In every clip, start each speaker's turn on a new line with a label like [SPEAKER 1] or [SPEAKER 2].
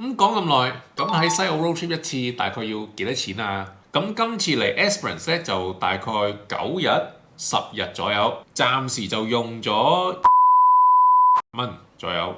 [SPEAKER 1] 咁講咁耐，咁喺西澳 road trip 一次大概要幾多錢啊？咁今次嚟 Esperance 咧就大概9日10日左右，暫時就用咗蚊左右。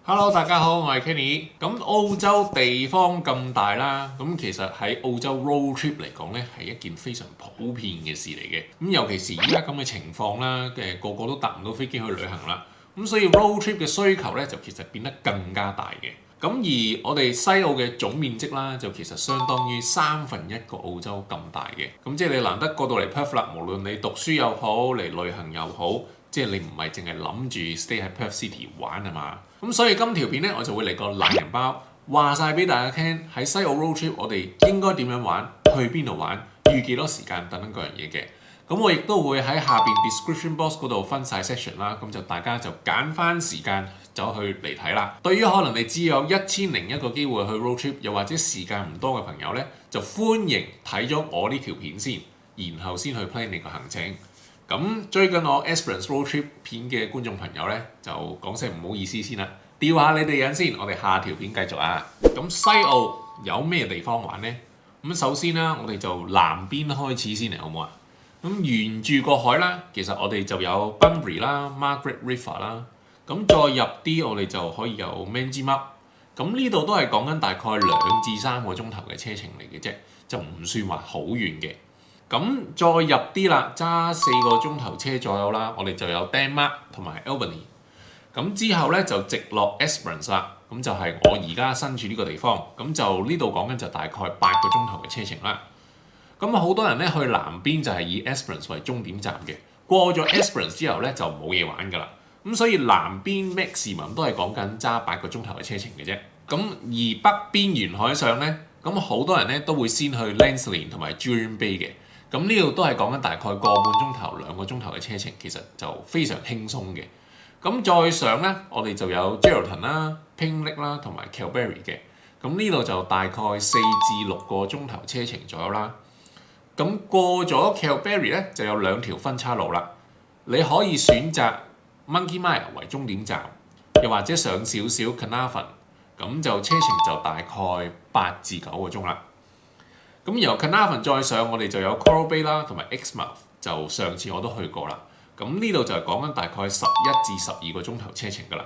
[SPEAKER 1] Hello，大家好，我係 Kenny。咁澳洲地方咁大啦，咁其實喺澳洲 road trip 嚟講咧，係一件非常普遍嘅事嚟嘅。咁尤其是而家咁嘅情況啦，個個都搭唔到飛機去旅行啦，咁所以 road trip 嘅需求咧就其實變得更加大嘅。咁而我哋西澳嘅總面積啦，就其實相當於1/3個澳洲咁大嘅。咁即係你難得過到嚟 Perth 啦，無論你讀書又好，嚟旅行又好，即係你唔係淨係諗住 stay 喺 Perth City 玩啊嘛。咁所以今條片咧，我就會嚟個懶人包，話晒俾大家聽喺西澳 road trip 我哋應該點樣玩，去邊度玩，預幾多時間等等各樣嘢嘅。咁我亦都會喺下邊 description box 嗰度分晒 section 啦，咁就大家就揀翻時間走去嚟睇啦。對於可能你只有1001個機會去 road trip，又或者時間唔多嘅朋友呢，就歡迎睇咗我呢條片先，然後先去 plan 你個行程。咁追緊我 Esperance road trip 片嘅觀眾朋友呢，就講聲唔好意思先啦，吊下你哋癮先，我哋下條片繼續啊。咁西澳有咩地方玩呢？咁首先啦，我哋就南邊開始先嚟，好唔好啊？咁沿住個海啦，其實我哋就有 Bunbury 啦、Margaret River 啦，咁再入啲我哋就可以有 Manjimup。咁呢度都係講緊大概2至3個鐘頭嘅車程嚟嘅啫，就唔算話好遠嘅。咁再入啲啦，揸4個鐘頭車左右啦，我哋就有 Denmark 同埋 Albany。咁之後咧就直落 Esperance 啦，咁就係我而家身處呢個地方，咁就呢度講緊就大概8個鐘頭嘅車程啦。咁好多人咧去南邊就係以 Esperance 為終點站嘅，過咗 Esperance 之後咧就冇嘢玩㗎啦。咁所以南邊 maximum 都係講緊揸8個鐘頭嘅車程嘅啫。咁而北邊沿海上咧，咁好多人咧都會先去 Lancelin 同埋 Jurien Bay 嘅。咁呢度都係講緊大概個半鐘頭、2個鐘頭嘅車程，其實就非常輕鬆嘅。咁再上咧，我哋就有 Geraldton 啦、Pink Lake 啦同埋 Kalbarri 嘅。咁呢度就大概4至6個鐘頭車程左右啦。咁過咗 Kalbarri 咧，就有2條分叉路啦。你可以選擇 Monkey Mia 為終點站，又或者上少少 Carnarvon， 咁就車程就大概8至9個鐘啦。咁由 Carnarvon 再上，我哋就有 Coral Bay 啦，同埋 Exmouth， 就上次我都去過啦。咁呢度就係講緊大概11至12個鐘頭車程㗎啦。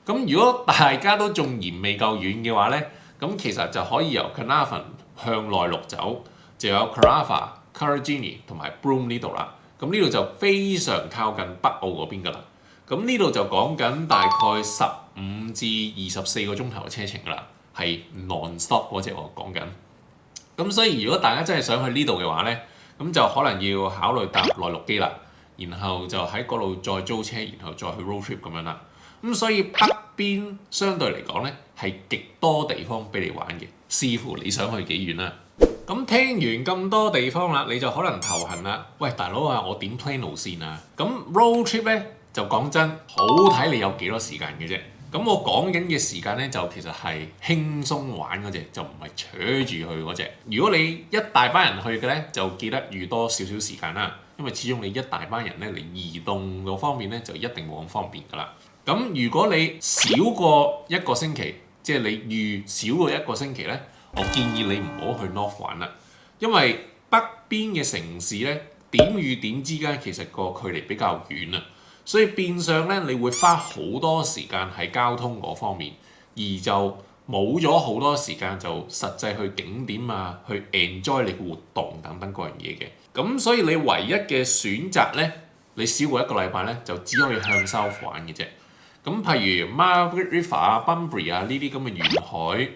[SPEAKER 1] 咁如果大家都仲嫌未夠遠嘅話咧，咁其實就可以由 Carnarvon 向內陸走，就有 Karratha、Karijini 同埋 Broome 呢度啦。咁呢度就非常靠近北澳嗰邊㗎啦。咁呢度就講緊大概15至24個鐘頭嘅車程㗎啦，係 non-stop 嗰隻我講緊。咁所以如果大家真係想去呢度嘅話咧，咁就可能要考慮搭內陸機啦，然後就喺嗰度再租車，然後再去 road trip 咁樣啦。咁所以北邊相對嚟講咧係極多地方俾你玩嘅，視乎你想去幾遠啦。咁聽完咁多地方啦，你就可能頭痕啦。喂，大佬啊，我點 plan 路線啊？咁 road trip 咧就講真，好睇你有幾多時間嘅啫。咁我講緊嘅時間咧，就其實係輕鬆玩嗰隻，就唔係扯住去嗰隻。如果你一大班人去嘅咧，就記得預多少少時間啦，因為始終你一大班人咧嚟移動嗰方面咧，就一定冇咁方便㗎啦。咁如果你少過1個星期，即係你預少過1個星期咧，我建議你唔好去 North 玩啦，因為北邊嘅城市咧，點與點之間其實個距離比較遠啊。所以變相咧，你會花好多時間喺交通嗰方面，而就冇咗好多時間就實際去景點啊，去 enjoy 你活動等等嗰樣嘢嘅。咁所以你唯一嘅選擇咧，你少過1個禮拜咧，就只可以向 South 玩嘅啫。咁譬如 Margaret River 啊、Bunbury 啊呢啲咁嘅沿海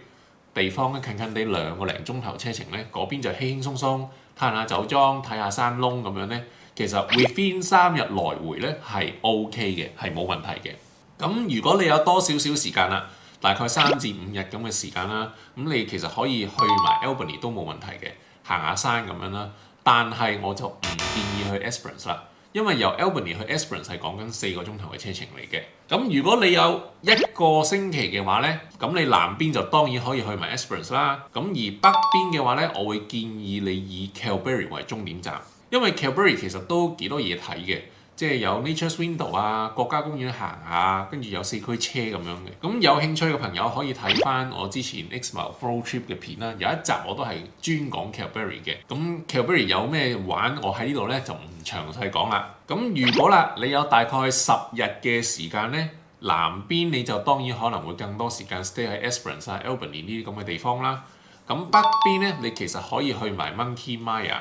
[SPEAKER 1] 地方咧，近近地2個零鐘頭車程咧，嗰邊就輕輕鬆鬆嘆下酒莊、睇下山窿咁樣咧。其實 within 3日來回咧係 OK 嘅，係冇問題嘅。咁如果你有多少少時間啦，大概3至5日咁嘅時間啦，咁你其實可以去埋 Albany 都冇問題嘅，行下山咁樣啦。但係我就唔建議去 Esperance 啦，因為由 Albany 去 Esperance 係講緊4個鐘頭嘅車程嚟嘅。咁如果你有1個星期嘅話咧，咁你南邊就當然可以去埋 Esperance 啦。咁而北邊嘅話咧，我會建議你以 Kalbarri 為終點站。因為 Kalbarri 其實都幾多嘢睇嘅，即係有 Nature's Window 啊，國家公園行下，跟住有4驅車咁樣嘅。咁有興趣嘅朋友可以睇翻我之前 Exmouth Road Trip 嘅片啦，有一集我都係專講 Kalbarri 嘅。咁 Kalbarri 有咩玩，我喺呢度咧就唔詳細講啦。咁如果啦，你有大概10日嘅時間咧，南邊你就當然可能會更多時間 stay 喺 Esperance 啊、Albany 呢啲咁嘅地方啦。咁北邊咧，你其實可以去埋 Monkey Mia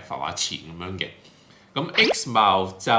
[SPEAKER 1] 浮下潛咁樣嘅。咁 Exmouth 就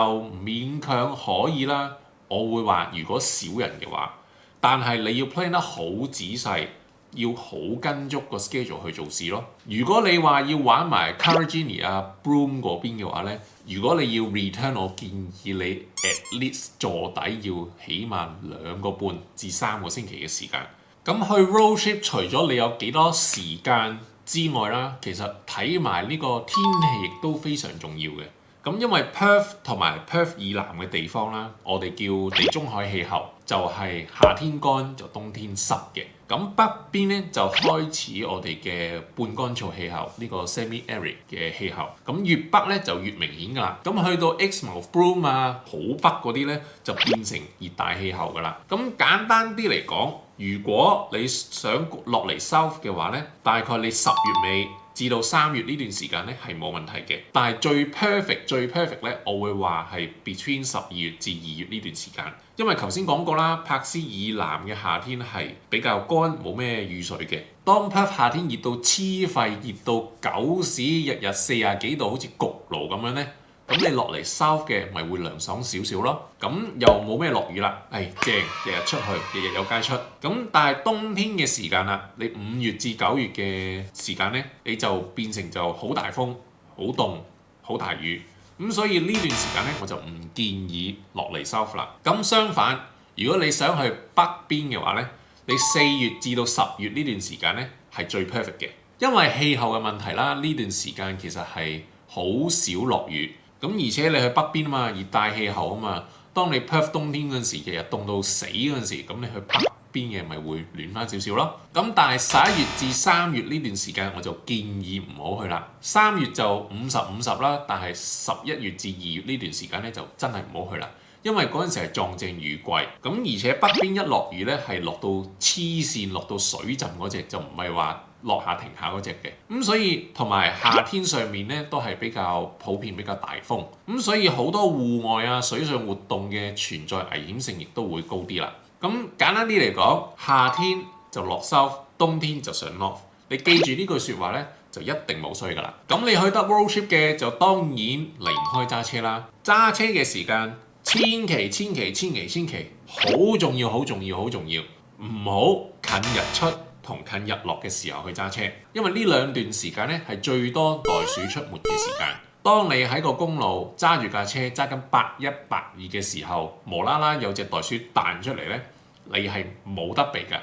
[SPEAKER 1] 勉強可以啦，我會話如果少人嘅話，但係你要 plan 得好仔細，要好跟足個 schedule 去做事咯。如果你話要玩埋 Karijini 啊、Broome 嗰邊嘅話咧，如果你要 return， 我建議你 at least 坐底要起碼2個半至3個星期嘅時間。咁去 road trip 除咗你有幾多時間之外啦，其實睇埋呢個天氣亦都非常重要嘅。咁因為 Perth 同埋 Perth 以南嘅地方啦，我哋叫地中海氣候，就係夏天乾就冬天濕嘅。咁北邊咧就開始我哋嘅半乾燥氣候，呢個 semi-arid 嘅氣候。咁越北咧就越明顯㗎啦。咁去到 Exmouth Broome 啊，好北嗰啲咧就變成熱帶氣候㗎啦。咁簡單啲嚟講，如果你想落嚟 South 嘅話咧，大概你10月尾至到3月呢段時間咧係冇問題嘅，但係最 perfect 咧，我會話係 between 12月至2月呢段時間，因為頭先講過啦，珀斯以南嘅夏天係比較乾，冇咩雨水嘅。當 Perth 夏天熱到黐肺，熱到狗屎，日日40幾度，好似焗爐咁樣咧。咁你落嚟 South 嘅咪會涼爽少少咯，咁又冇咩落雨啦，正，日日出去，日日有街出。咁但係冬天嘅時間啦，你5月至9月嘅時間咧，你就變成就好大風、好凍、好大雨。咁所以呢段時間咧，我就唔建議落嚟 South 啦。咁相反，如果你想去北邊嘅話咧，你4月至到10月呢段時間咧係最 perfect 嘅，因為氣候嘅問題啦，呢段時間其實係好少落雨。咁而且你去北邊啊嘛，熱帶氣候啊嘛，當你 Perth 冬天嗰陣時，日日凍到死嗰陣時，咁你去北邊嘅咪會暖翻少少咯。咁但係11月至3月呢段時間，我就建議唔好去啦。3月就50-50啦，但係11月至2月呢段時間咧就真係唔好去啦，因為嗰陣時係撞正雨季。咁而且北邊一落雨咧係落到黐線，落到水浸嗰隻，就唔係話落下停下嗰隻嘅。咁所以同埋夏天上面咧都係比較普遍比較大風，咁所以好多戶外啊水上活動嘅存在危險性亦都會高啲啦。咁簡單啲嚟講，夏天就落 South， 冬天就上 North。你記住呢句説話咧，就一定冇衰噶啦。咁你去得 road trip 嘅就當然離唔開揸車啦。揸車嘅時間千祈好重要，唔好近日出同近日落嘅時候去揸車，因為呢2段時間咧係最多袋鼠出沒嘅時間。當你喺個公路揸住架車揸緊81、82嘅時候，無啦啦有隻袋鼠彈出嚟咧，你係冇得避㗎，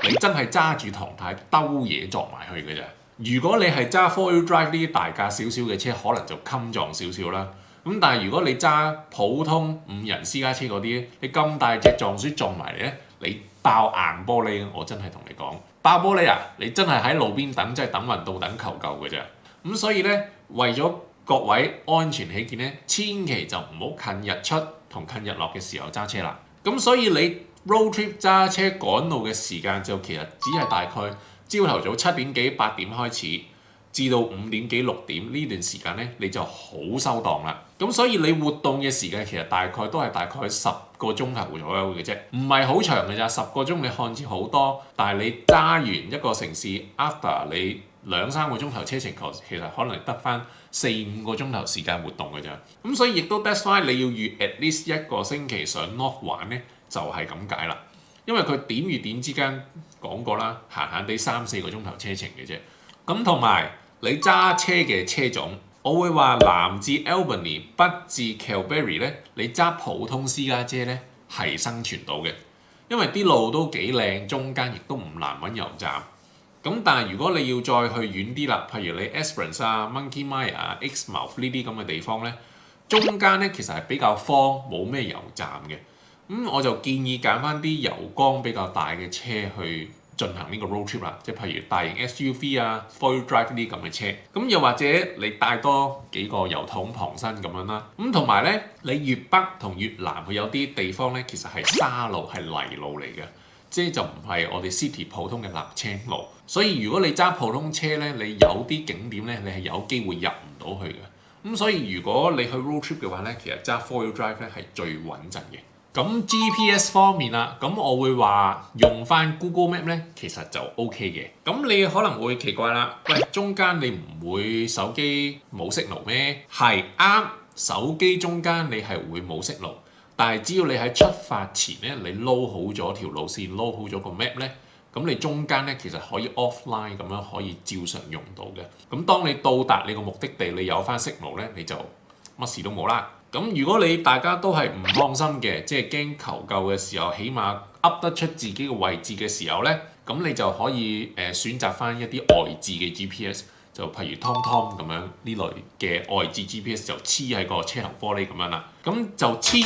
[SPEAKER 1] 你真係揸住唐太兜嘢撞埋去㗎咋。如果你係揸 4-wheel drive 呢啲大架少少嘅車，可能就襟撞少少啦。咁但係如果你揸普通5人私家車嗰啲，你咁大隻撞鼠撞埋嚟咧，你爆硬玻璃，我真係同你講，爆玻璃啊！你真係喺路邊等，真係等運到等求救㗎咋。咁所以咧，為咗各位安全起見咧，千祈就唔好近日出同近日落嘅時候揸車啦。咁所以你 road trip 揸車趕路嘅時間就其實只係大概朝頭早7點幾8點開始，至到5點幾6點呢段時間咧，你就好收檔啦。咁所以你活動嘅時間其實大概都係大概10個鐘頭左右嘅啫，唔係好長嘅咋。10個鐘你看似好多，但係你揸完一個城市 after 你2-3個鐘頭車程，其實可能得翻4-5個鐘頭時間活動嘅咋。咁所以亦都 that's why 你要預 at least 1個星期上 North 玩咧，就係咁解啦。因為佢點與點之間講過啦，閒閒地3-4個鐘頭車程嘅啫。咁同埋你揸車嘅車種，我會話南至 Albany 北至 Kalbarri 咧，你揸普通私家車咧係生存到嘅，因為啲路都幾靚，中間亦都唔難揾油站。咁但係如果你要再去遠啲啦，譬如你 Esperance 啊、Monkey Mia 啊、Exmouth 呢啲咁嘅地方咧，中間咧其實係比較荒，冇咩油站嘅。咁我就建議揀翻啲油缸比較大嘅車去進行呢個 road trip 啦，即係譬如大型 SUV 啊、4-wheel drive 呢啲咁嘅車。咁又或者你帶多幾個油桶傍身咁樣啦。咁同埋咧，你越北同越南佢有啲地方咧，其實係沙路係泥路嚟嘅，即係就唔係我哋 city 普通嘅瀝青路。所以如果你揸普通車咧，你有啲景點咧，你係有機會入唔到去嘅。咁所以如果你去 road trip 嘅話咧，其實揸 4-wheel drive 咧係最穩陣嘅。咁 GPS 方面啦，咁我會話用翻 Google Map 咧，其實就 OK 嘅。咁你可能會奇怪啦，喂，中間你唔會手機冇 signal 咩？係啱，手機中間你係會冇 signal，但係只要你喺出發前咧，你撈好咗條路線，撈好咗個 map 咧。咁你中間咧其實可以 offline 咁樣可以照常用到嘅。咁當你到達你個目的地，你有翻 signal 咧，你就乜事都冇啦。咁如果你大家都係唔放心嘅，即係驚求救嘅時候，起碼噏得出自己嘅位置嘅時候咧，咁你就可以選擇翻一啲外置嘅 GPS， 就譬如 TomTom 咁樣呢類嘅外置 GPS 就黐喺個車頭玻璃咁樣啦。咁就千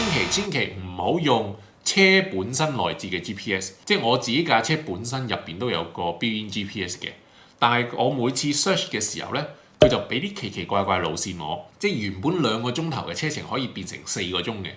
[SPEAKER 1] 祈唔好用車本身內置嘅 GPS， 即係我自己架車本身入邊都有個 built-in GPS 嘅，但係我每次 search 嘅時候咧，佢就俾啲奇怪路線我，即係原本2個鐘頭嘅車程可以變成4個鐘嘅。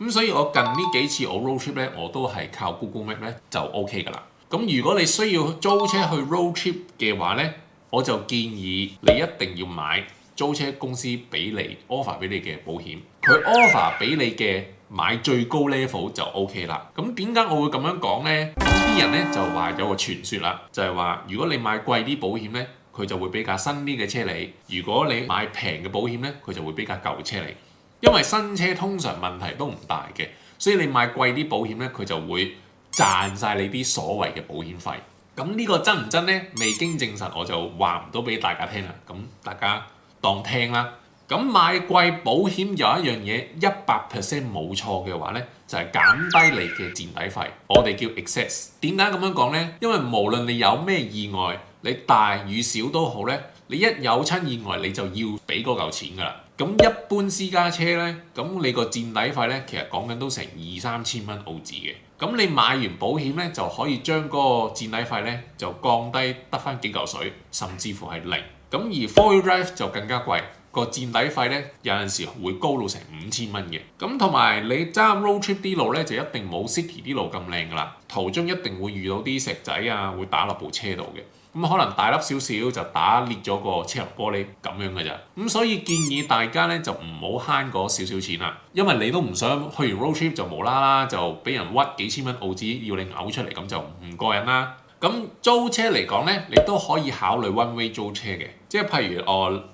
[SPEAKER 1] 咁所以我近呢幾次我 road trip 咧，我都係靠 Google Map 咧就 OK 㗎啦。咁如果你需要租車去 road trip 嘅話咧，我就建議你一定要買租車公司俾你 offer 俾你嘅保險，佢 offer 俾你嘅買最高 level 就 OK 啦。咁點解我會咁樣講呢？啲人咧就話有個傳說啦，就係話如果你買貴啲保險咧，佢就會比較新啲嘅車你；如果你買平嘅保險咧，佢就會比較舊車你。因為新車通常問題都唔大嘅，所以你買貴啲保險咧，佢就會賺晒你啲所謂嘅保險費。咁呢個真唔真呢？未經證實，我就話唔到俾大家聽啦。咁大家當聽啦。咁買貴保險有一樣嘢100% 冇錯嘅話咧，就係減低你嘅墊底費，我哋叫 excess。點解咁樣講呢？因為無論你有咩意外，你大與小都好咧，你一有親意外你就要俾嗰嚿錢㗎啦。咁一般私家車咧，咁你個墊底費咧，其實講緊都成2-3千蚊澳紙嘅。咁你買完保險咧，就可以將嗰個墊底費咧就降低得返幾嚿水，甚至乎係0。咁而 4-wheel drive 就更加貴。個墊底費咧有陣時會高到成5000蚊嘅。咁同埋你揸 road trip 啲路咧就一定冇 city 啲路咁靚㗎啦，途中一定會遇到啲石仔啊，會打落部車度嘅。咁可能大粒少少就打裂咗個車頭玻璃咁樣嘅咋。咁所以建議大家咧就唔好慳嗰少少錢啦，因為你都唔想去完 road trip 就無啦啦就俾人屈幾千蚊澳紙要你嘔出嚟，咁就唔過癮啦。咁租車嚟講咧，你都可以考慮 one way 租車嘅，即係譬如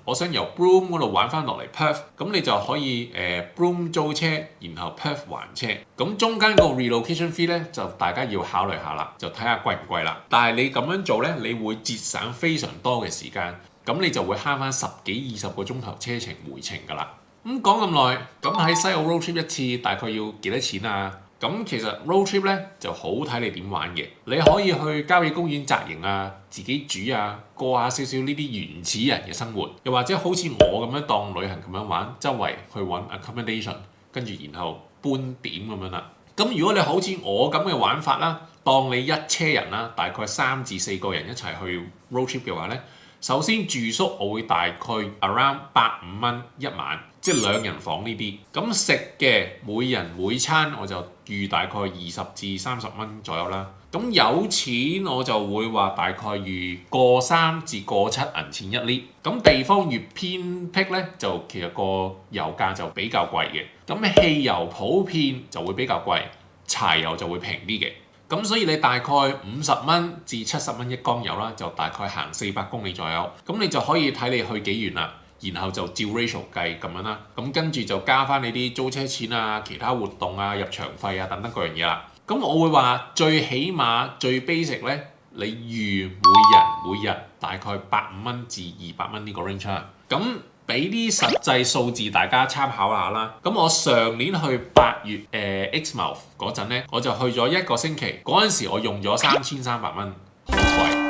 [SPEAKER 1] 我想由 Broome 嗰度玩翻落嚟 Perth， 咁你就可以Broome 租車，然後 Perth 還車。咁中間個 relocation fee 咧就大家要考慮下啦，就睇下貴唔貴啦。但係你咁樣做咧，你會節省非常多嘅時間，咁你就會慳翻10幾20個鐘頭車程回程㗎啦。咁講咁耐，咁喺西澳 road trip 一次大概要幾多錢啊？咁其實 road trip 咧就好睇你點玩嘅，你可以去郊野公園紮營啊，自己煮啊，過下少少呢啲原始人嘅生活，又或者好似我咁樣當旅行咁樣玩，周圍去揾 accommodation， 跟住然後搬點咁樣啦。咁如果你好似我咁嘅玩法啦，當你一車人啦，大概3至4個人一齊去 road trip 嘅話咧，首先住宿我會大概 around 150蚊一晚。即係2人房呢啲，咁食嘅每人每餐我就預大概20至30蚊左右啦。咁有錢我就會話大概預過3至過7銀錢一 lit。咁地方越偏僻咧，就其實個油價就比較貴嘅。咁汽油普遍就會比較貴，柴油就會平啲嘅。咁所以你大概50蚊至70蚊一缸油啦，就大概行400公里左右。咁你就可以睇你去幾遠啦。然後就照 ratio 計咁樣啦，咁跟住就加翻你啲租車錢啊、其他活動啊、入場費啊等等各樣嘢啦。咁我會話最起碼最 basic 咧，你預每日大概150蚊至200蚊呢個 range 啦。咁俾啲實際數字大家參考下啦。咁我上年去8月Exmouth 嗰陣咧，我就去咗1個星期，嗰陣時我用咗3300蚊，好貴。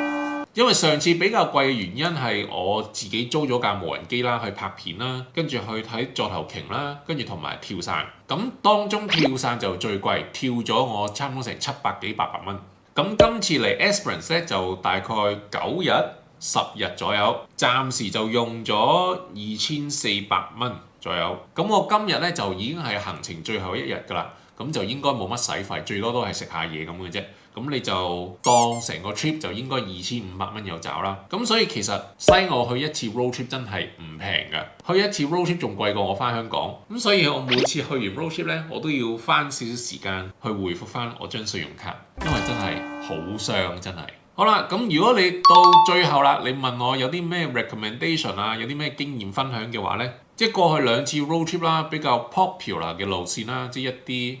[SPEAKER 1] 因為上次比較貴嘅原因係我自己租咗架無人機啦，去拍片啦，跟住去睇座頭鯨啦，跟住同埋跳傘。咁當中跳傘就最貴，跳咗我差唔多成700幾800蚊。咁今次嚟 Esperance 咧就大概9日10日左右，暫時就用咗2400蚊左右。咁我今日咧就已經係行程最後一日㗎啦，咁就應該冇乜使費，最多都係食下嘢咁嘅啫。咁你就當成個 trip 就應該2500蚊有找啦。咁所以其實西澳去一次 road trip 真係唔平㗎，去一次 road trip 仲貴過我翻香港。咁所以我每次去完 road trip 咧，我都要翻少少時間去回覆翻我張信用卡，因為真係好傷，真係。好啦，咁如果你到最後啦，你問我有啲咩 recommendation 啊，有啲咩經驗分享嘅話咧，即係過去2次 road trip 啦，比較 popular 嘅路線啦，即係一啲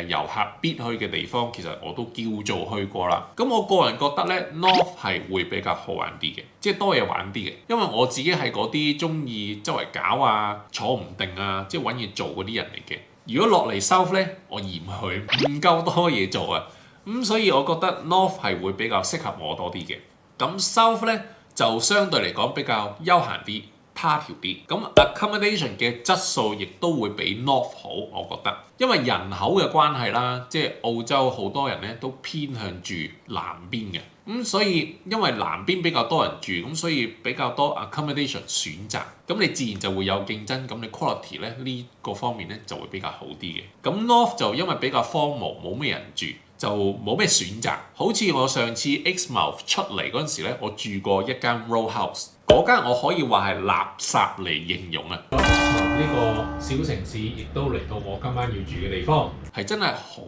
[SPEAKER 1] 遊客必去嘅地方，其實我都叫做去過啦。咁我個人覺得咧 North 係會比較好玩啲嘅，即係多嘢玩啲嘅。因為我自己係嗰啲中意周圍搞啊、坐唔定啊，即係揾嘢做嗰啲人嚟嘅。如果落嚟 South 咧，我嫌佢唔夠多嘢做啊。所以我覺得 North 係會比較適合我多啲嘅。咁 South 咧就相對嚟講比較休閒啲。他條啲，咁 accommodation 嘅質素亦都會比 North 好，我覺得，因為人口嘅關係啦，即係澳洲好多人咧都偏向住南邊嘅，所以因為南邊比較多人住，咁所以比較多 accommodation 選擇，咁你自然就會有競爭，咁你 quality 咧呢個方面咧就會比較好啲嘅。咁 North 就因為比較荒蕪，冇咩人住，就冇咩選擇。好似我上次 Exmouth 出嚟嗰陣時咧，我住過一間 row house。嗰間我可以話係垃圾嚟形容啊！呢個小城市亦都嚟到我今晚要住嘅地方，係真係好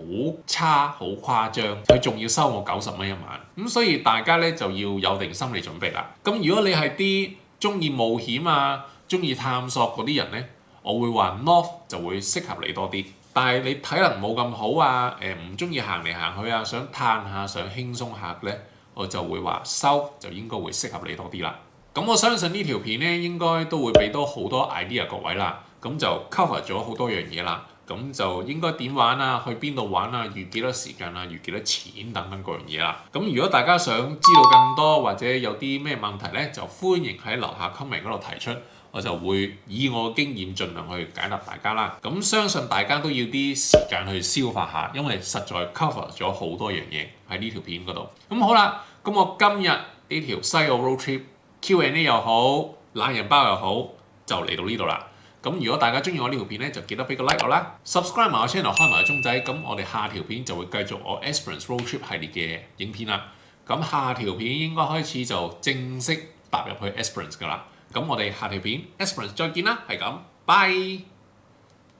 [SPEAKER 1] 差、好誇張，佢仲要收我90蚊一晚，咁所以大家咧就要有定心理準備啦。咁如果你係啲中意冒險啊、中意探索嗰啲人咧，我會話 North 就會適合你多啲。但係你體能冇咁好啊，唔中意行嚟行去啊，想嘆下、想輕鬆下咧，我就會話 South 就應該會適合你多啲啦。咁我相信呢條片咧應該都會俾到好多 idea 各位啦，咁就 cover 咗好多樣嘢啦，咁就應該點玩啊，去邊度玩啊，預幾多時間啊，預幾多錢等等各樣嘢啦。咁如果大家想知道更多或者有啲咩問題咧，就歡迎喺樓下 comment 嗰度提出，我就會以我嘅經驗盡量去解答大家啦。咁相信大家都要啲時間去消化下，因為實在 cover 咗好多樣嘢喺呢條片嗰度。咁好啦，咁我今日呢條西澳 road trip Q&A 又好，懶人包又好，就嚟到呢度啦。咁如果大家中意我呢條片咧，就記得俾個 like 我啦 ，subscribe 埋我 channel， 開埋個鐘仔。咁我哋下條片就會繼續我 Esperance road trip 系列嘅影片啦。咁下條片應該開始就正式踏入去 Esperance 噶啦。咁我哋下條片 Esperance 再見啦，係咁，拜。